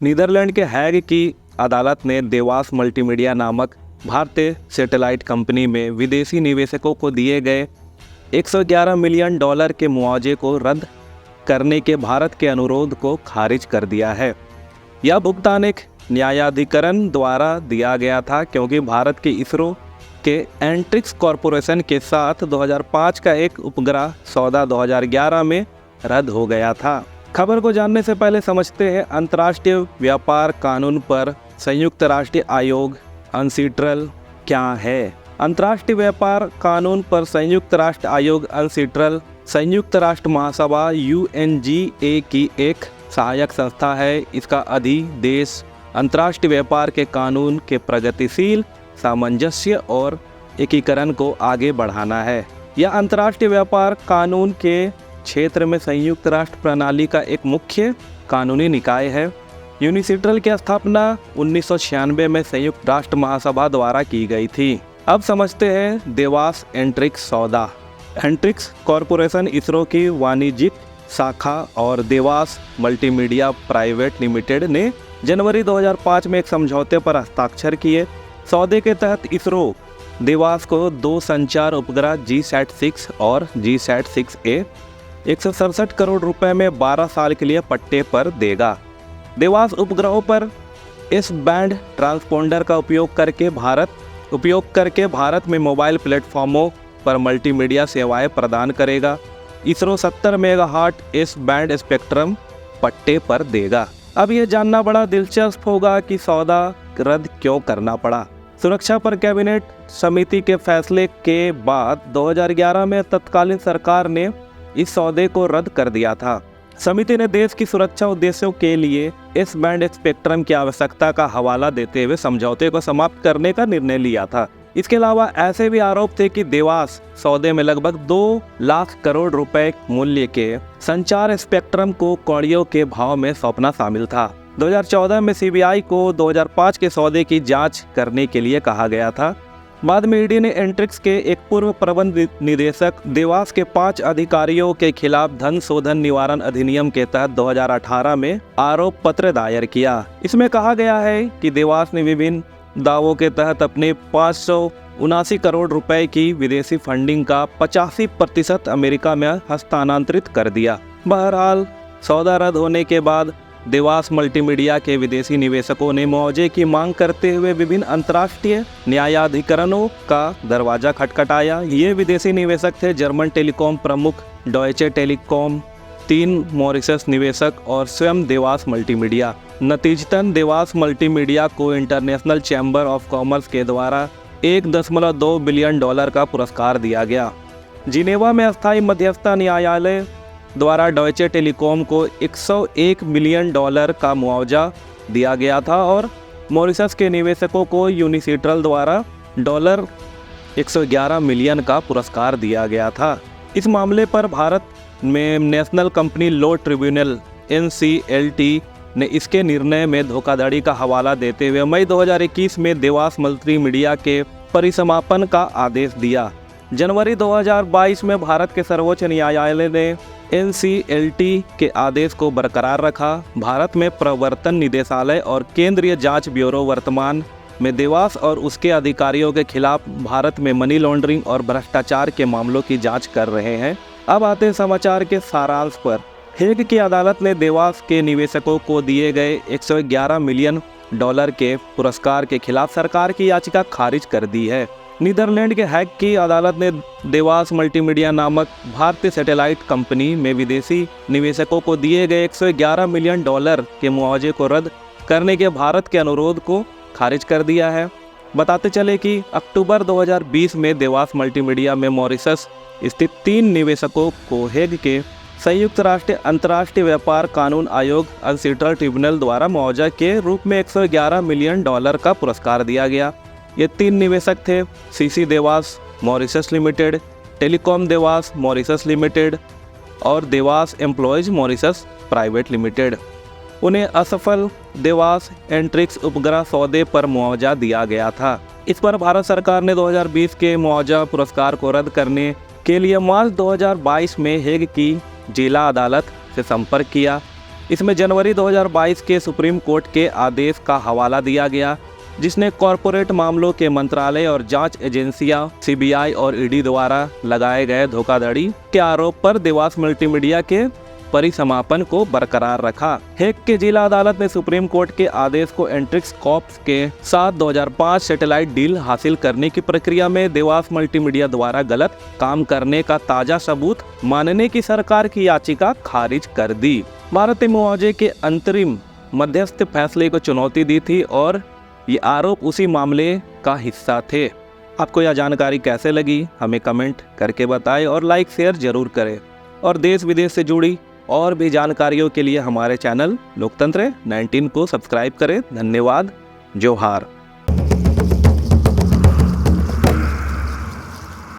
Netherlands के हैग की अदालत ने देवास मल्टीमीडिया नामक भारतीय सैटेलाइट कंपनी में विदेशी निवेशकों को दिए गए 111 मिलियन डॉलर के मुआवजे को रद्द करने के भारत के अनुरोध को खारिज कर दिया है। यह भुगतान एक न्यायाधिकरण द्वारा दिया गया था क्योंकि भारत के इसरो के एंट्रिक्स कॉरपोरेशन के साथ 2005 का एक उपग्रह सौदा 2011 में रद्द हो गया था। खबर को जानने से पहले समझते हैं अंतर्राष्ट्रीय व्यापार कानून पर संयुक्त राष्ट्र आयोग अनसीट्रल क्या है। अंतर्राष्ट्रीय व्यापार कानून पर संयुक्त राष्ट्र आयोग अनसीट्रल संयुक्त राष्ट्र महासभा UNGA की एक सहायक संस्था है। इसका अधिदेश अंतर्राष्ट्रीय व्यापार के कानून के प्रगतिशील सामंजस्य और एकीकरण को आगे बढ़ाना है। यह अंतर्राष्ट्रीय व्यापार कानून के क्षेत्र में संयुक्त राष्ट्र प्रणाली का एक मुख्य कानूनी निकाय है। यूनिसिट्रल की स्थापना 1996 में संयुक्त राष्ट्र महासभा द्वारा की गई थी। अब समझते हैं देवास एंट्रिक्स सौदा। एंट्रिक्स कॉरपोरेशन इसरो की वाणिज्यिक शाखा और देवास मल्टीमीडिया प्राइवेट लिमिटेड ने जनवरी 2005 में एक समझौते पर हस्ताक्षर किए। सौदे के तहत इसरो देवास को 2 संचार उपग्रह GSAT-6 और GSAT-6A 167 करोड़ रुपए में 12 साल के लिए पट्टे पर देगा। देवास उपग्रहों पर इस बैंड ट्रांसपोंडर का उपयोग करके भारत में मोबाइल प्लेटफॉर्मों पर मल्टीमीडिया सेवाएं प्रदान करेगा। इसरो 70 मेगाहर्ट्ज इस बैंड स्पेक्ट्रम पट्टे पर देगा। अब ये जानना बड़ा दिलचस्प होगा कि सौदा रद्द क्यों करना पड़ा। सुरक्षा पर कैबिनेट समिति के फैसले के बाद 2011 में तत्कालीन सरकार ने इस सौदे को रद्द कर दिया था। समिति ने देश की सुरक्षा उद्देश्यों के लिए इस बैंड स्पेक्ट्रम की आवश्यकता का हवाला देते हुए समझौते को समाप्त करने का निर्णय लिया था। इसके अलावा ऐसे भी आरोप थे कि देवास सौदे में लगभग 2 लाख करोड़ रुपए मूल्य के संचार स्पेक्ट्रम को कौड़ियों के भाव में सौंपना शामिल था। 2014 में CBI को 2005 के सौदे की जांच करने के लिए कहा गया था। बाद में ईडी ने एंट्रिक्स के एक पूर्व प्रबंध निदेशक देवास के 5 अधिकारियों के खिलाफ धन शोधन निवारण अधिनियम के तहत 2018 में आरोप पत्र दायर किया। इसमें कहा गया है कि देवास ने विभिन्न दावों के तहत अपने 579 करोड़ रुपए की विदेशी फंडिंग का 85% अमेरिका में हस्तांतरित कर दिया। बहरहाल सौदा रद्द होने के बाद देवास मल्टीमीडिया के विदेशी निवेशकों ने मुआवजे की मांग करते हुए विभिन्न अंतर्राष्ट्रीय न्यायाधिकरणों का दरवाजा खटखटाया। ये विदेशी निवेशक थे जर्मन टेलीकॉम प्रमुख डॉयचे टेलीकॉम, 3 मॉरिशस निवेशक और स्वयं देवास मल्टीमीडिया। नतीजतन देवास मल्टीमीडिया को इंटरनेशनल चैम्बर ऑफ कॉमर्स के द्वारा 1.2 बिलियन डॉलर का पुरस्कार दिया गया। जिनेवा में अस्थायी मध्यस्थता न्यायालय द्वारा डॉयचे टेलीकॉम को 101 मिलियन डॉलर का मुआवजा दिया गया था और मॉरिशस के निवेशकों को यूनिसिट्रल द्वारा डॉलर 111 मिलियन का पुरस्कार दिया गया था। इस मामले पर भारत में national company law tribunal NCLT ने इसके निर्णय में धोखाधड़ी का हवाला देते हुए मई 2021 में देवास मल्टीमीडिया के परिसमापन का आदेश दिया। जनवरी 2022 में भारत के सर्वोच्च न्यायालय ने NCLT के आदेश को बरकरार रखा। भारत में प्रवर्तन निदेशालय और केंद्रीय जांच ब्यूरो वर्तमान में देवास और उसके अधिकारियों के खिलाफ भारत में मनी लॉन्ड्रिंग और भ्रष्टाचार के मामलों की जांच कर रहे हैं। अब आते हैं समाचार के सारांश पर। हेग की अदालत ने देवास के निवेशकों को दिए गए 111 मिलियन डॉलर के पुरस्कार के खिलाफ सरकार की याचिका खारिज कर दी है। नीदरलैंड के हैग की अदालत ने देवास मल्टीमीडिया नामक भारतीय सैटेलाइट कंपनी में विदेशी निवेशकों को दिए गए 111 मिलियन डॉलर के मुआवजे को रद्द करने के भारत के अनुरोध को खारिज कर दिया है। बताते चले कि अक्टूबर 2020 में देवास मल्टीमीडिया में मॉरिशस स्थित 3 निवेशकों को हेग के संयुक्त राष्ट्र अंतर्राष्ट्रीय व्यापार कानून आयोग अनसीट्रल ट्रिब्यूनल द्वारा मुआवजा के रूप में 111 मिलियन डॉलर का पुरस्कार दिया गया। ये 3 निवेशक थे CC Devas Mauritius limited, telecom Devas Mauritius limited और Devas employees Mauritius private limited. उन्हें असफल देवास एंट्रिक्स उपग्रह सौदे पर मुआवजा दिया गया था। इस पर भारत सरकार ने 2020 के मुआवजा पुरस्कार को रद्द करने के लिए मार्च 2022 में हेग की जिला अदालत से संपर्क किया। इसमें जनवरी 2022 के सुप्रीम कोर्ट के आदेश का हवाला दिया गया, जिसने कॉरपोरेट मामलों के मंत्रालय और जांच एजेंसियां सीबीआई और ईडी द्वारा लगाए गए धोखाधड़ी के आरोप पर देवास मल्टीमीडिया के परिसमापन को बरकरार रखा। हेग के जिला अदालत ने सुप्रीम कोर्ट के आदेश को एंट्रिक्स कॉर्प्स के साथ 2005 सैटेलाइट डील हासिल करने की प्रक्रिया में देवास मल्टीमीडिया द्वारा गलत काम करने का ताजा सबूत मानने की सरकार की याचिका खारिज कर दी। भारतीय मुआवजे के अंतरिम मध्यस्थ फैसले को चुनौती दी थी और ये आरोप उसी मामले का हिस्सा थे। आपको यह जानकारी कैसे लगी हमें कमेंट करके बताएं और लाइक शेयर जरूर करें। और देश विदेश से जुड़ी और भी जानकारियों के लिए हमारे चैनल लोकतंत्र 19 को सब्सक्राइब करें। धन्यवाद। जोहार।